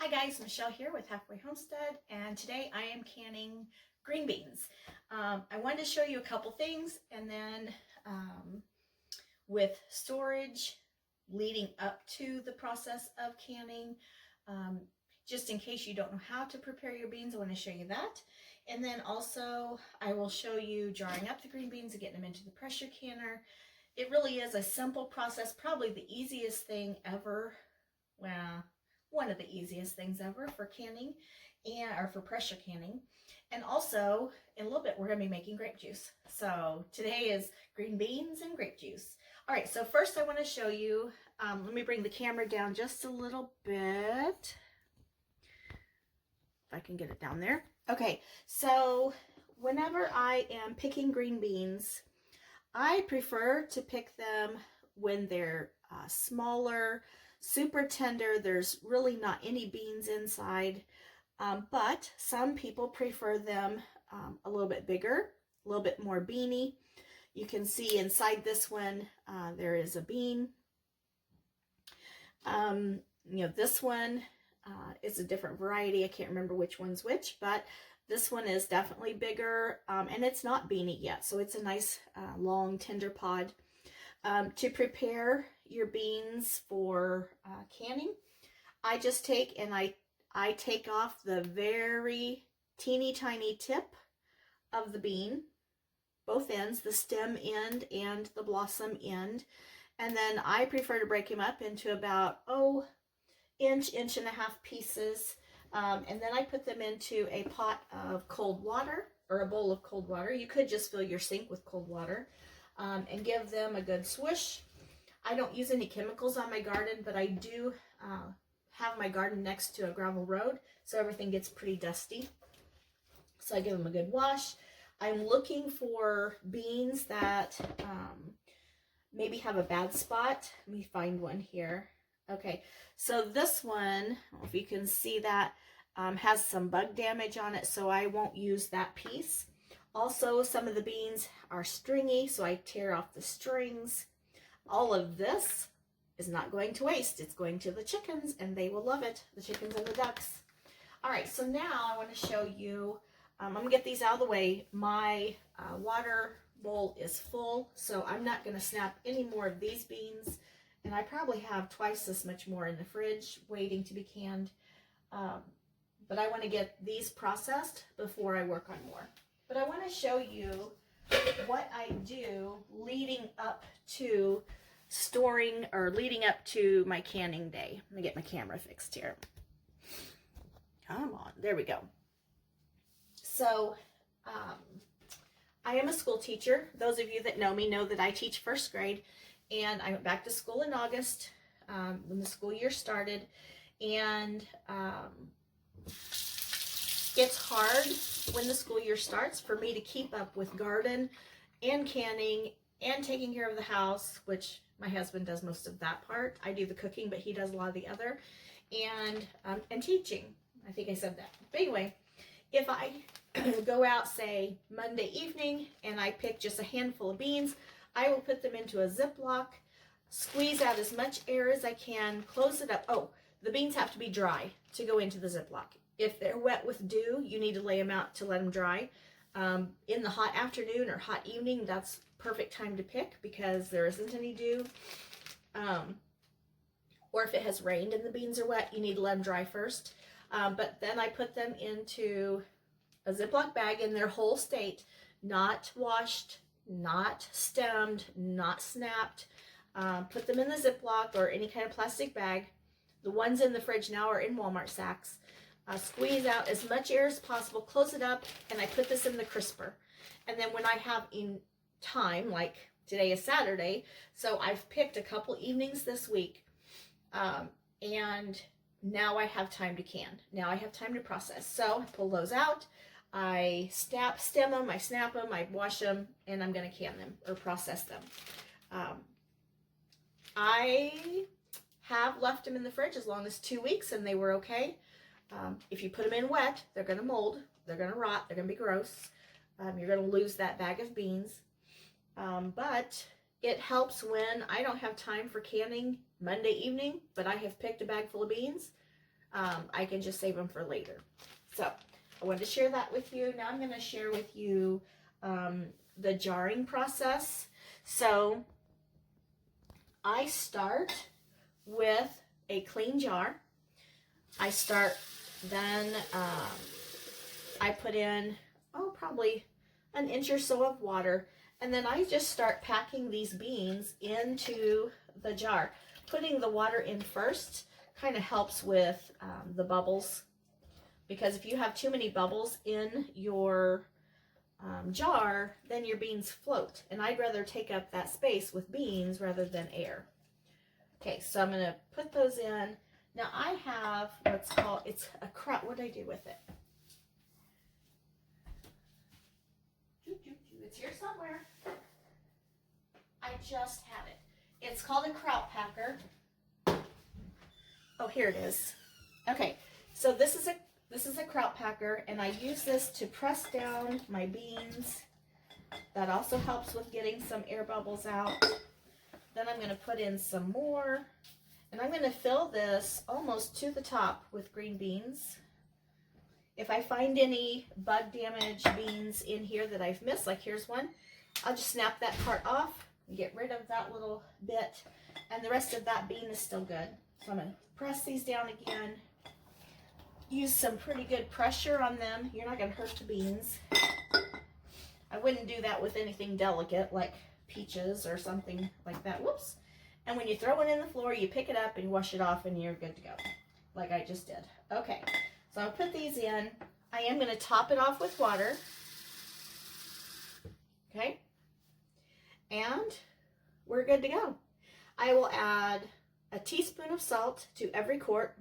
Hi guys, Michelle here with Halfway Homestead, and today I am canning green beans. I wanted to show you a couple things, and then with storage leading up to the process of canning, um, just in case you don't know how to prepare your beans, I want to show you that. And then also I will show you jarring up the green beans and getting them into the pressure canner. It really is a simple process, probably the easiest thing ever. Well, one of the easiest things ever for canning or for pressure canning. And also in a little bit we're going to be making grape juice. So today is green beans and grape juice. All right, so first I want to show you, let me bring the camera down just a little bit, if I can get it down there. Okay, so whenever I am picking green beans, I prefer to pick them when they're smaller, super tender. There's really not any beans inside, but some people prefer them a little bit bigger, a little bit more beany. You can see inside this one there is a bean. This one is a different variety. I can't remember which one's which, but this one is definitely bigger, and it's not beany yet, so it's a nice long tender pod. To prepare your beans for canning, I just take and I take off the very teeny tiny tip of the bean, both ends, the stem end and the blossom end, and then I prefer to break them up into about inch and a half pieces, and then I put them into a pot of cold water or a bowl of cold water. You could just fill your sink with cold water, and give them a good swish. I don't use any chemicals on my garden, but I do have my garden next to a gravel road, so everything gets pretty dusty. So I give them a good wash. I'm looking for beans that maybe have a bad spot. Let me find one here. Okay, so this one, I don't know if you can see that, has some bug damage on it, so I won't use that piece. Also, some of the beans are stringy, so I tear off the strings. All of this is not going to waste. It's going to the chickens, and they will love it, the chickens and the ducks. All right, so now I want to show you, I'm going to get these out of the way. My water bowl is full, so I'm not going to snap any more of these beans, and I probably have twice this much more in the fridge waiting to be canned, but I want to get these processed before I work on more. But I want to show you what I do leading up to storing, or leading up to my canning day. Let me get my camera fixed here. Come on, there we go. So, I am a school teacher. Those of you that know me know that I teach first grade, and I went back to school in August when the school year started, and it's hard when the school year starts for me to keep up with garden and canning and taking care of the house, which my husband does most of that part. I do the cooking, but he does a lot of the other, and teaching. I think I said that. But anyway, if I go out, say, Monday evening, and I pick just a handful of beans, I will put them into a Ziploc, squeeze out as much air as I can, close it up. Oh, the beans have to be dry to go into the Ziploc. If they're wet with dew, you need to lay them out to let them dry. In the hot afternoon or hot evening, that's perfect time to pick because there isn't any dew. Or if it has rained and the beans are wet, you need to let them dry first. But then I put them into a Ziploc bag in their whole state, not washed, not stemmed, not snapped. Put them in the Ziploc or any kind of plastic bag. The ones in the fridge now are in Walmart sacks. Squeeze out as much air as possible, close it up, and I put this in the crisper. And then when I have in time, like today is Saturday, so I've picked a couple evenings this week, and now I have time to can. Now I have time to process. So I pull those out, I stem them, I snap them, I wash them, and I'm going to can them or process them. I have left them in the fridge as long as 2 weeks, and they were okay. If you put them in wet, they're going to mold, they're going to rot, they're going to be gross. You're going to lose that bag of beans. But it helps when I don't have time for canning Monday evening, but I have picked a bag full of beans. I can just save them for later. So I wanted to share that with you. Now I'm going to share with you the jarring process. So I start with a clean jar. Then I put in, probably an inch or so of water. And then I just start packing these beans into the jar. Putting the water in first kind of helps with the bubbles. Because if you have too many bubbles in your jar, then your beans float. And I'd rather take up that space with beans rather than air. Okay, so I'm going to put those in. Now I have what's called, it's a kraut. What did I do with it? It's here somewhere. I just had it. It's called a kraut packer. Oh, here it is. Okay, so this is a kraut packer, and I use this to press down my beans. That also helps with getting some air bubbles out. Then I'm going to put in some more, and I'm going to fill this almost to the top with green beans. If I find any bug damaged beans in here that I've missed, like here's one, I'll just snap that part off and get rid of that little bit, and the rest of that bean is still good. So I'm going to press these down again. Use some pretty good pressure on them. You're not going to hurt the beans. I wouldn't do that with anything delicate like peaches or something like that. Whoops. And when you throw it in the floor, you pick it up and wash it off and you're good to go, like I just did. Okay, so I'll put these in. I am going to top it off with water. Okay, and we're good to go. I will add a teaspoon of salt to every quart.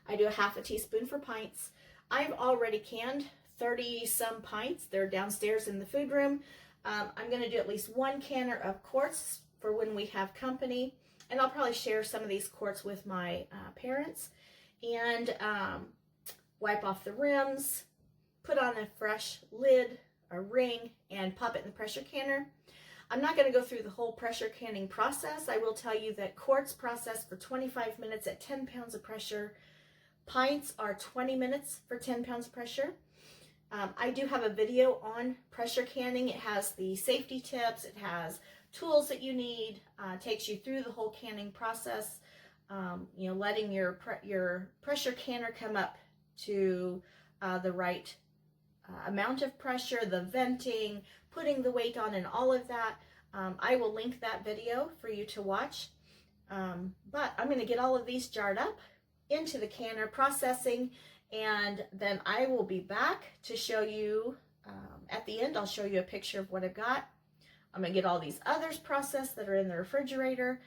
I do a half a teaspoon for pints. I've already canned 30 some pints. They're downstairs in the food room. I'm going to do at least 1 canner of quarts for when we have company, and I'll probably share some of these quarts with my parents. And wipe off the rims, put on a fresh lid, a ring, and pop it in the pressure canner. I'm not going to go through the whole pressure canning process. I will tell you that quarts process for 25 minutes at 10 pounds of pressure. Pints are 20 minutes for 10 pounds of pressure. I do have a video on pressure canning. It has the safety tips. It has tools that you need. Takes you through the whole canning process. Letting your pressure canner come up to the right amount of pressure, the venting, putting the weight on, and all of that. I will link that video for you to watch. But I'm going to get all of these jarred up into the canner processing, and then I will be back to show you at the end. I'll show you a picture of what I've got. I'm going to get all these others processed that are in the refrigerator,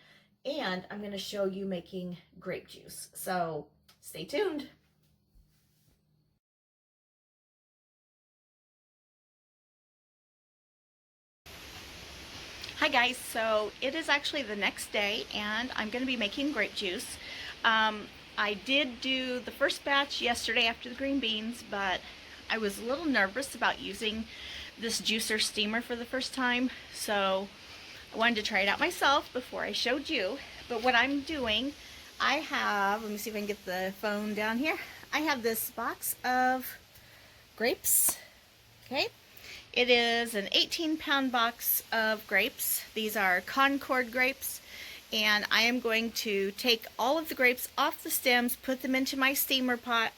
and I'm going to show you making grape juice. So stay tuned. Hi guys, so it is actually the next day and I'm going to be making grape juice. I did do the first batch yesterday after the green beans, but I was a little nervous about using this juicer steamer for the first time, so I wanted to try it out myself before I showed you. But what I'm doing, I have, let me see if I can get the phone down here. I have this box of grapes, okay? It is an 18-pound box of grapes. These are Concord grapes, and I am going to take all of the grapes off the stems, put them into my steamer pot,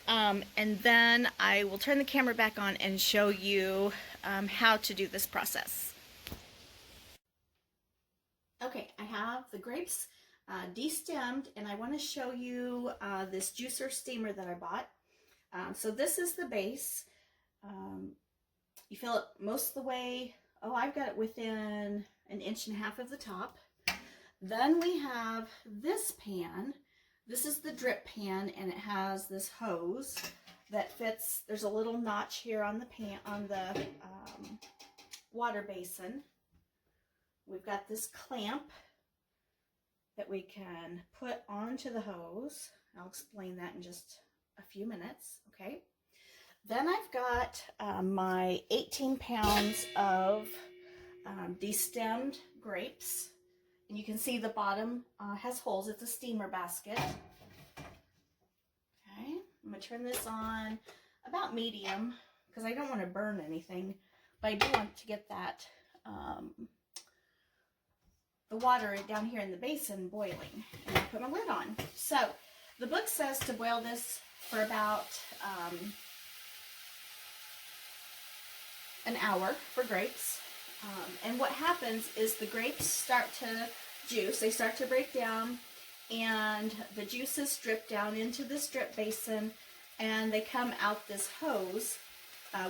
and then I will turn the camera back on and show you how to do this process. Okay, I have the grapes destemmed, and I want to show you this juicer steamer that I bought. So this is the base. You fill it most of the way. Oh, I've got it within 1.5 inches of the top. Then we have this pan. This is the drip pan, and it has this hose that fits. There's a little notch here on the pan, on the water basin. We've got this clamp that we can put onto the hose. I'll explain that in just a few minutes, okay? Then I've got my 18 pounds of destemmed grapes. And you can see the bottom has holes. It's a steamer basket. going to turn this on about medium because I don't want to burn anything, but I do want to get that the water down here in the basin boiling, and I'll put my lid on. So the book says to boil this for about an hour for grapes. And what happens is the grapes start to juice, they start to break down, and the juices drip down into this drip basin, and they come out this hose,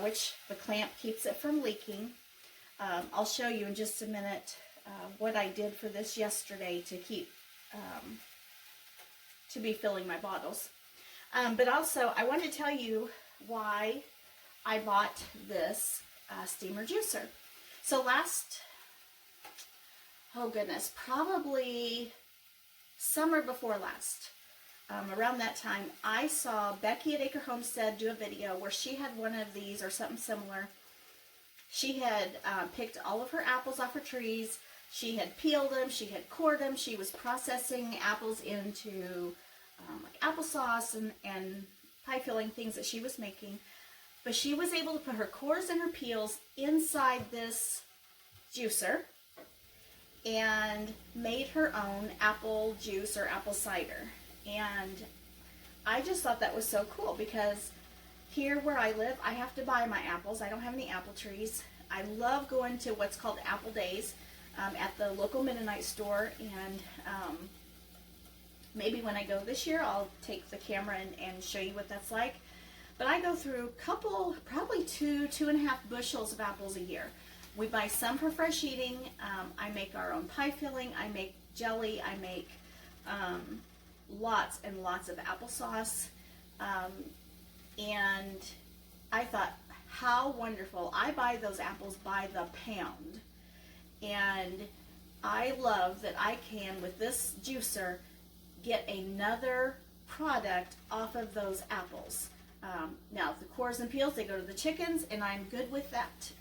which the clamp keeps it from leaking. I'll show you in just a minute what I did for this yesterday to keep, to be filling my bottles. But also, I want to tell you why I bought this steamer juicer. So probably summer before last, around that time, I saw Becky at Acre Homestead do a video where she had one of these or something similar. She had picked all of her apples off her trees. She had peeled them, she had cored them, she was processing apples into like applesauce and pie filling things that she was making. But she was able to put her cores and her peels inside this juicer and made her own apple juice or apple cider. And I just thought that was so cool because here where I live, I have to buy my apples. I don't have any apple trees. I love going to what's called Apple Days at the local Mennonite store, and maybe when I go this year, I'll take the camera and show you what that's like. But I go through probably 2.5 bushels of apples a year. We buy some for fresh eating. I make our own pie filling. I make jelly. I make lots and lots of applesauce. And I thought, how wonderful. I buy those apples by the pound. And I love that I can, with this juicer, get another product off of those apples. Now, the cores and peels, they go to the chickens, and I'm good with that.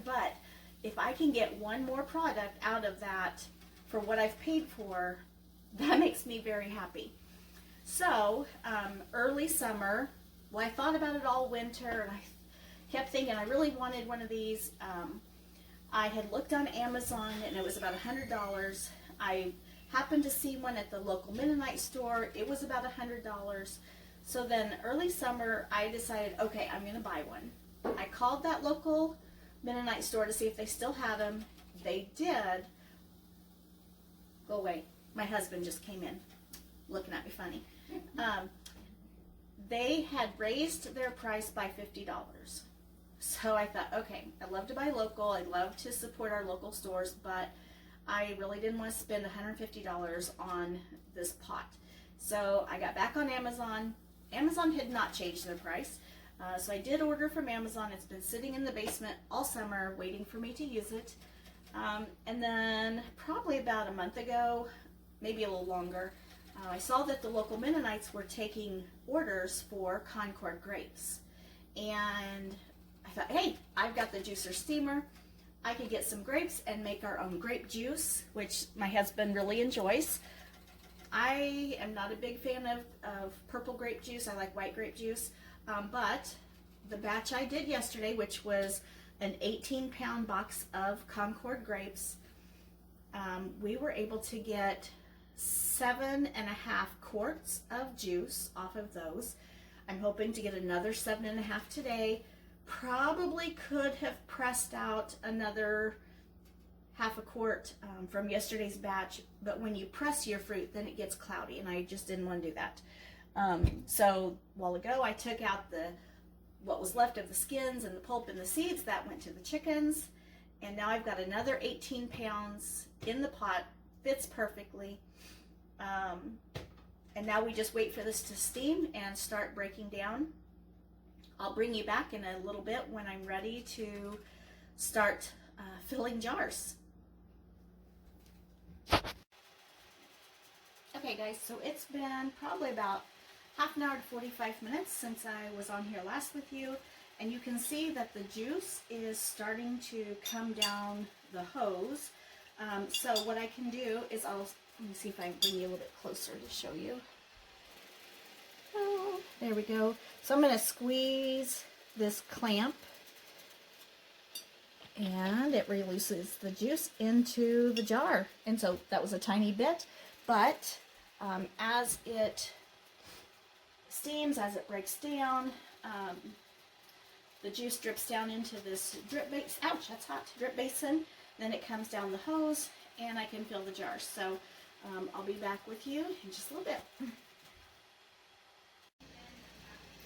But if I can get one more product out of that for what I've paid for, that makes me very happy. So, early summer, well, I thought about it all winter, and I kept thinking I really wanted one of these. I had looked on Amazon, and it was about $100. I happened to see one at the local Mennonite store. It was about $100. So then early summer, I decided, okay, I'm going to buy one. I called that local Mennonite store to see if they still had them. They did. Go away. My husband just came in looking at me funny. They had raised their price by $50. So I thought, okay, I love to buy local. I love to support our local stores, but I really didn't want to spend $150 on this pot. So I got back on Amazon. Amazon had not changed their price. So I did order from Amazon. It's been sitting in the basement all summer waiting for me to use it. And then probably about a month ago, maybe a little longer, I saw that the local Mennonites were taking orders for Concord grapes. And I thought, hey, I've got the juicer steamer. I could get some grapes and make our own grape juice, which my husband really enjoys. I am not a big fan of purple grape juice. I like white grape juice. But the batch I did yesterday, which was an 18-pound box of Concord grapes, we were able to get 7.5 quarts of juice off of those. I'm hoping to get another 7.5 today. Probably could have pressed out another half a quart from yesterday's batch, but when you press your fruit, then it gets cloudy, and I just didn't want to do that. So a while ago, I took out what was left of the skins and the pulp and the seeds. That went to the chickens, and now I've got another 18 pounds in the pot. Fits perfectly. And now we just wait for this to steam and start breaking down. I'll bring you back in a little bit when I'm ready to start filling jars. Okay guys, so it's been probably about half an hour to 45 minutes since I was on here last with you, and you can see that the juice is starting to come down the hose. So what I can do is let me see if I can bring you a little bit closer to show you. Oh. There we go. So I'm going to squeeze this clamp, and it releases the juice into the jar. And so that was a tiny bit, but as it steams, as it breaks down, the juice drips down into this drip basin. Ouch, that's hot. Drip basin. Then it comes down the hose, and I can fill the jar. So I'll be back with you in just a little bit.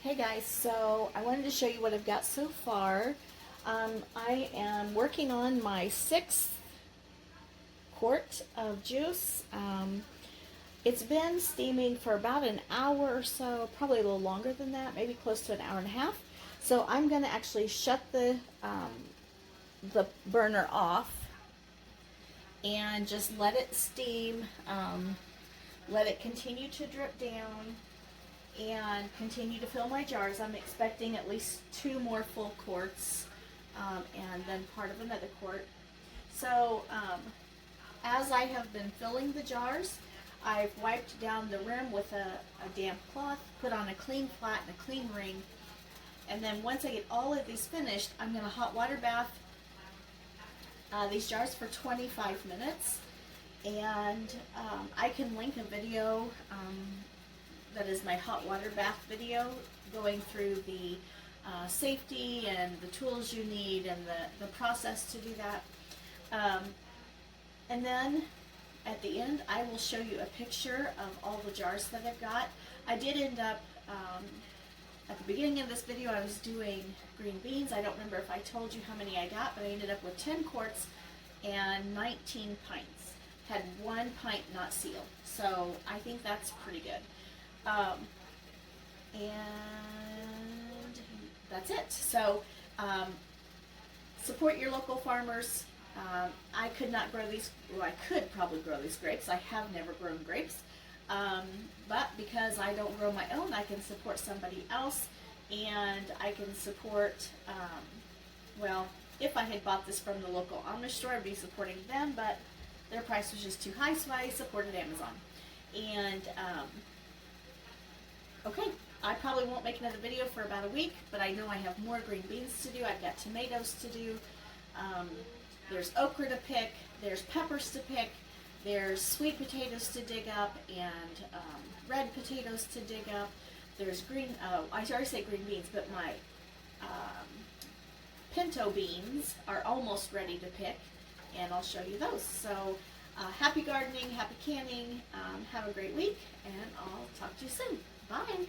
Hey guys, so I wanted to show you what I've got so far. I am working on my 6th quart of juice. It's been steaming for about an hour or so, probably a little longer than that, maybe close to an hour and a half. So I'm going to actually shut the burner off and just let it steam, let it continue to drip down, and continue to fill my jars. I'm expecting at least 2 more full quarts, and then part of another quart. So as I have been filling the jars, I've wiped down the rim with a damp cloth, put on a clean flat and a clean ring, and then once I get all of these finished, I'm going to hot water bath these jars for 25 minutes, and I can link a video that is my hot water bath video, going through the safety and the tools you need and the process to do that. And then at the end, I will show you a picture of all the jars that I've got. I did end up, at the beginning of this video, I was doing green beans. I don't remember if I told you how many I got, but I ended up with 10 quarts and 19 pints. Had 1 pint not sealed. So I think that's pretty good. And that's it. So support your local farmers. I could not grow these, well, I could probably grow these grapes. I have never grown grapes. But because I don't grow my own, I can support somebody else, and I can support, well, if I had bought this from the local Amish store, I'd be supporting them, but their price was just too high, so I supported Amazon. And, okay, I probably won't make another video for about a week, but I know I have more green beans to do. I've got tomatoes to do. There's okra to pick. There's peppers to pick. There's sweet potatoes to dig up, and red potatoes to dig up. There's green, I already say green beans, but my pinto beans are almost ready to pick, and I'll show you those. So happy gardening, happy canning, have a great week, and I'll talk to you soon. Bye.